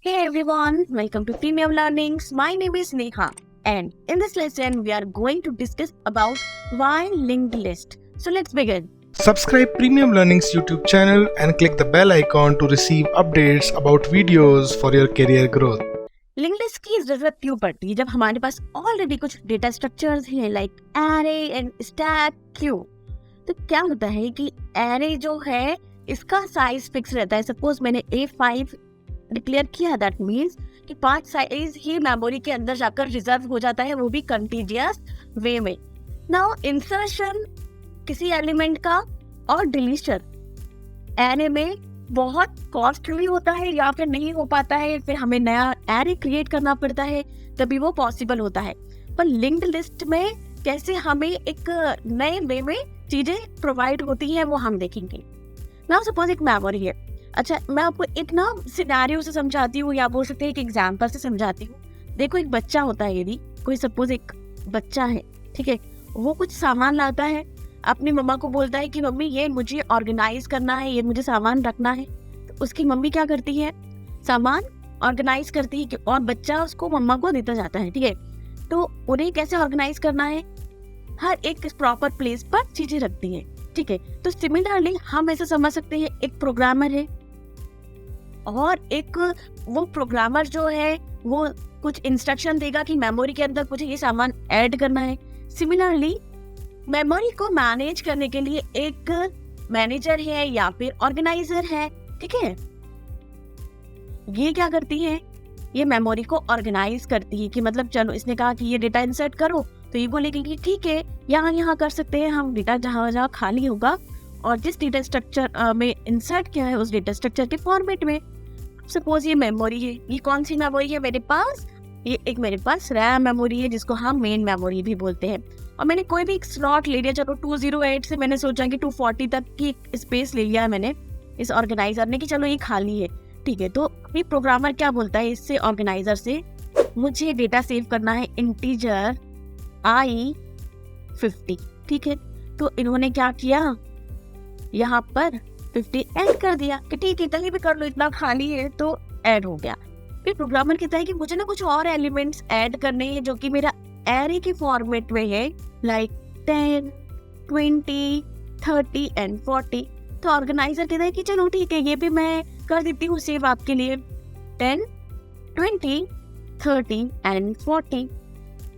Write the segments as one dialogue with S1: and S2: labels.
S1: Hey everyone, welcome to Premium Learnings. My name is Neha, and in this lesson we are going to discuss about why linked list. So let's begin.
S2: Subscribe Premium Learnings YouTube channel and click the bell icon to receive updates about videos for your career growth.
S1: Linked list की जरूरत क्यों पड़ती है जब हमारे पास already कुछ data structures हैं like array and stack queue. तो क्या होता है कि एरे जो है इसका साइज फिक्स रहता है। सपोज मैंने A5 डिक्लेयर किया, दैट मीन्स कि 5 साइज ही मेमोरी के अंदर जाकर रिजर्व हो जाता है, वो भी कंटीजियस वे में। नाउ इंसर्शन किसी एलिमेंट का और डिलीशन एरे में बहुत कॉस्टली होता है या फिर नहीं हो पाता है, फिर हमें नया एरे क्रिएट करना पड़ता है तभी वो पॉसिबल होता है। पर लिंक्ड लिस्ट में कैसे हमें एक नए वे में चीजें प्रोवाइड होती हैं वो हम देखेंगे। नाउ सपोज एक मेमोरी है। अच्छा, मैं आपको एक ना सिनेरियो से समझाती हूँ या बोल सकते हैं एक एग्जांपल से समझाती हूँ। देखो, एक बच्चा होता है, यदि कोई सपोज एक बच्चा है, ठीक है, वो कुछ सामान लाता है, अपनी मम्मा को बोलता है कि मम्मी ये मुझे ऑर्गेनाइज करना है, ये मुझे सामान रखना है। तो उसकी मम्मी क्या करती है, सामान ऑर्गेनाइज करती है और बच्चा उसको मम्मा को देता जाता है, ठीक है। तो उन्हें कैसे ऑर्गेनाइज करना है, हर एक प्रॉपर प्लेस पर चीजें रखती है, ठीक है। तो सिमिलरली हम ऐसा समझ सकते हैं, एक प्रोग्रामर है और एक वो प्रोग्रामर जो है वो कुछ इंस्ट्रक्शन देगा कि मेमोरी के अंदर मुझे ये सामान ऐड करना है। सिमिलरली मेमोरी को मैनेज करने के लिए एक मैनेजर है या फिर ऑर्गेनाइजर है, ठीक है। ये क्या करती है, ये मेमोरी को ऑर्गेनाइज करती है कि मतलब चलो इसने कहा कि ये डेटा इंसर्ट करो तो ये बोलेगी कि ठीक है, यहाँ कर सकते हैं हम डेटा, जहाँ खाली होगा और जिस डेटा स्ट्रक्चर में इंसर्ट किया है उस डेटा स्ट्रक्चर के फॉर्मेट में। सपोज ये मेमोरी है, ये कौन सी मेमोरी है मेरे पास, ये एक मेरे पास रैम मेमोरी है जिसको हम मेन मेमोरी भी बोलते हैं। और मैंने कोई भी एक स्लॉट ले लिया, चलो 208 से मैंने सोचा कि 240 तक की स्पेस ले लिया है मैंने इस ऑर्गेनाइजर ने कि चलो ये खाली है, ठीक है। तो ये प्रोग्रामर क्या बोलता है इससे, ऑर्गेनाइजर से, मुझे डेटा सेव करना है इंटीजर I50, ठीक है। तो इन्होंने क्या किया, यहाँ पर 50 ऐड कर दिया कि ठीक है कहीं भी कर लो, इतना खाली है तो ऐड हो गया। फिर प्रोग्रामर कहता है कि मुझे ना कुछ और एलिमेंट्स ऐड करने हैं जो कि मेरा एरे के फॉर्मेट में है, लाइक 10, 20, 30 एंड 40। तो ऑर्गेनाइजर कहता है कि चलो ठीक है, ये भी मैं कर देती हूँ सेव आपके लिए, 10, 20, 30 and 40।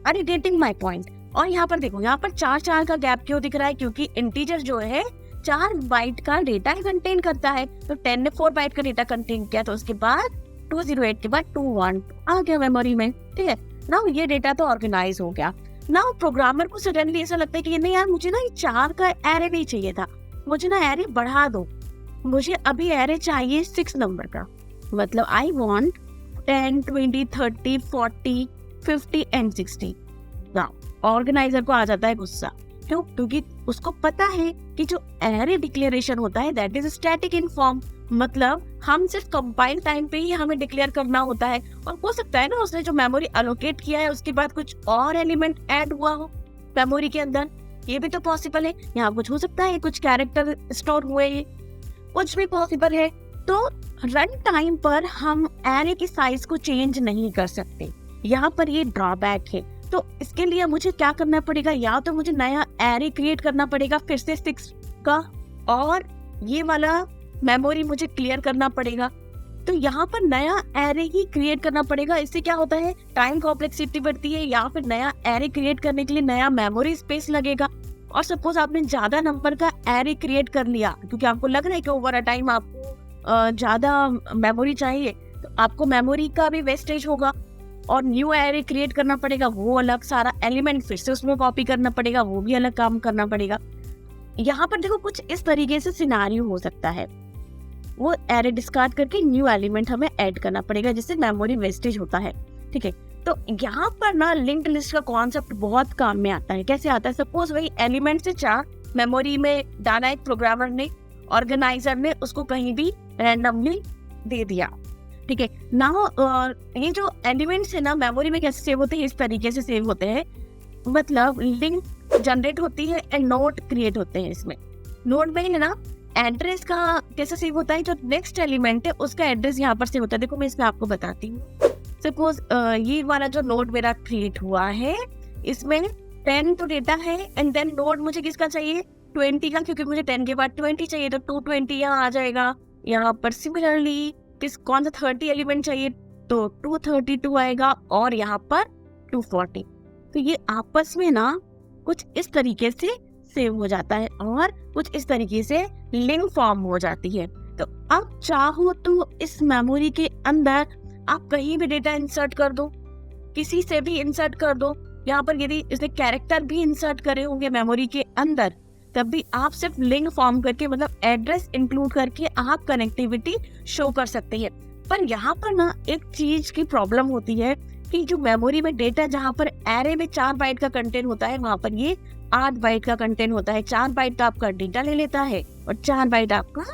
S1: Are you getting my point? और यहाँ पर देखो, यहाँ पर 4 का गैप क्यों दिख रहा है, क्योंकि इंटीजर जो है 4 बाइट का डेटा कंटेन करता है। तो 10 ने 4 बाइट का डेटा कंटेन किया, तो उसके बाद 208 के बाद 21 आ गया मेमोरी में, ठीक है। नाउ ये डेटा तो ऑर्गेनाइज हो गया। नाउ प्रोग्रामर को सडनली ऐसा लगता है कि नहीं यार, मुझे ना ये 4 का एरे नहीं चाहिए था, मुझे ना एरे बढ़ा दो, मुझे अभी एरे चाहिए 6 नंबर का, मतलब I want 10, 20, 30, 40, 50 and 60। Now organiser को आ जाता है गुस्सा, क्यों? क्योंकि उसको पता है कि जो एरे डिक्लेरेशन होता है that is static in form, मतलब हम सिर्फ कंपाइल टाइम पे ही हमें डिक्लेयर करना होता है। और हो सकता है ना उसने जो मेमोरी अलोकेट किया है उसके बाद कुछ और एलिमेंट ऐड हुआ हो मेमोरी के अंदर, ये भी तो पॉसिबल है। यहाँ कुछ हो सकता है, कुछ कैरेक्टर स्टोर हुए, कुछ भी पॉसिबल है। तो रन टाइम पर हम एरे की साइज को चेंज नहीं कर सकते, यहाँ पर ये ड्रॉबैक है। तो इसके लिए मुझे क्या करना पड़ेगा, या तो मुझे नया एरे क्रिएट करना पड़ेगा फिर से 6 का, और ये वाला मेमोरी मुझे क्लियर करना पड़ेगा। तो यहाँ पर नया एरे ही क्रिएट करना पड़ेगा। इससे क्या होता है, टाइम कॉम्प्लेक्सिटी बढ़ती है, या फिर नया एरे क्रिएट करने के लिए नया मेमोरी स्पेस लगेगा। और सपोज आपने ज्यादा नंबर का एरे क्रिएट कर लिया क्योंकि आपको लग रहा है कि ओवर अ टाइम आपको ज्यादा मेमोरी चाहिए, तो आपको मेमोरी का भी वेस्टेज होगा और न्यू एरे क्रिएट करना पड़ेगा, वो अलग सारा एलिमेंट फिर से उसमें कॉपी करना पड़ेगा, वो भी अलग काम करना पड़ेगा। यहाँ पर देखो कुछ इस तरीके से सिनेरियो हो सकता है, वो एरे डिस्कार्ड करके न्यू एलिमेंट हमें ऐड करना पड़ेगा जिससे मेमोरी वेस्टेज होता है, ठीक है। तो यहाँ पर ना लिंक्ड लिस्ट का कॉन्सेप्ट बहुत काम में आता है। कैसे आता है, सपोज वही एलिमेंट से 4 मेमोरी में डाला एक प्रोग्रामर ने, ऑर्गेनाइजर ने उसको कहीं भी रैंडमली दे दिया, ठीक है। नाउ ये जो एलिमेंट्स है ना मेमोरी में कैसे सेव होते हैं, इस तरीके से सेव होते हैं, मतलब लिंक जनरेट होती है एंड नोड क्रिएट होते हैं। इसमें नोड में है ना एड्रेस का कैसे सेव होता है, जो नेक्स्ट एलिमेंट है उसका एड्रेस यहाँ पर सेव होता है। देखो मैं इसमें आपको बताती हूँ। सपोज ये वाला जो नोड मेरा क्रिएट हुआ है, इसमें 10 तो डेटा है, एंड देन नोड मुझे किसका चाहिए, 20 का, क्योंकि मुझे 10 के बाद 20 चाहिए, तो 220 यहाँ आ जाएगा। यहाँ पर सिमिलरली कौन सा 30 एलिमेंट चाहिए, तो 232 आएगा, और यहाँ पर 240। तो ये आपस में ना कुछ इस तरीके से सेव हो जाता है और कुछ इस तरीके से लिंक फॉर्म हो जाती है। तो अब चाहो तो इस मेमोरी के अंदर आप कहीं भी डेटा इंसर्ट कर दो, किसी से भी इंसर्ट कर दो। यहाँ पर यदि इसने कैरेक्टर भी इंसर्ट करे होंगे मेमोरी के अंदर, तब भी आप सिर्फ लिंक फॉर्म करके, मतलब एड्रेस इंक्लूड करके आप कनेक्टिविटी शो कर सकते हैं। पर यहाँ पर ना एक चीज की प्रॉब्लम होती है कि जो मेमोरी में डेटा, जहाँ पर एरे में 4 बाइट का कंटेंट होता है, वहाँ पर ये 8 बाइट का कंटेंट होता है। 4 बाइट आपका डेटा ले लेता है और 4 बाइट आपका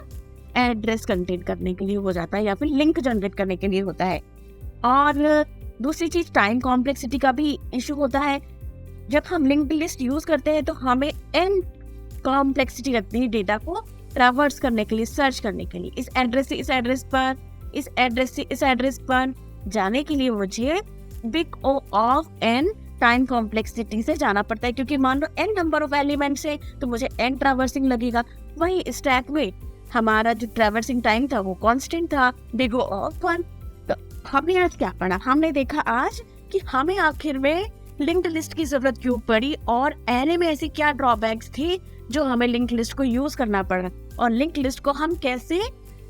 S1: एड्रेस कंटेंट करने के लिए हो जाता है, या फिर लिंक जनरेट करने के लिए होता है। और दूसरी चीज, टाइम कॉम्प्लेक्सिटी का भी इशू होता है। जब हम लिंक्ड लिस्ट यूज करते हैं तो हमें n कॉम्प्लेक्सिटी लगती है डेटा को ट्रैवर्स करने के लिए, सर्च करने के लिए। इस एड्रेस से इस एड्रेस पर, इस एड्रेस से इस एड्रेस पर जाने के लिए मुझे big O of n time complexity से जाना पड़ता है, क्योंकि मान लो n नंबर ऑफ एलिमेंट्स है तो मुझे n ट्रैवर्सिंग लगेगा। वही स्टैक में हमारा जो ट्रैवर्सिंग टाइम था वो कांस्टेंट था, बिग O ऑफ 1। तो हमने आज क्या पढ़ा, हमने देखा आज कि हमें आखिर में लिंक्ड लिस्ट की जरूरत क्यों पड़ी, और एरे में ऐसी क्या ड्रॉबैक्स थी जो हमें लिंक्ड लिस्ट को यूज करना पड़ा, और लिंक्ड लिस्ट को हम कैसे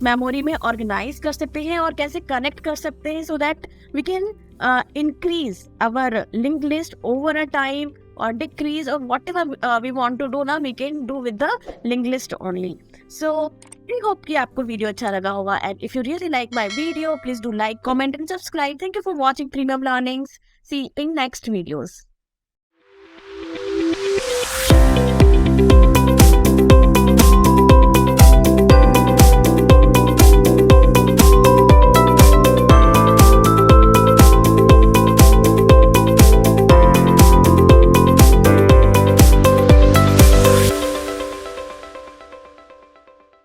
S1: मेमोरी में ऑर्गेनाइज कर सकते हैं और कैसे कनेक्ट कर सकते हैं, so that we can increase our linked list over a time, or decrease, or whatever we want to do now we can do with the linked list only. So I hope कि आपको video अच्छा लगा होगा, and if you really like my video, please do like, comment and subscribe. Thank you for watching Premium Learnings. See you in next videos.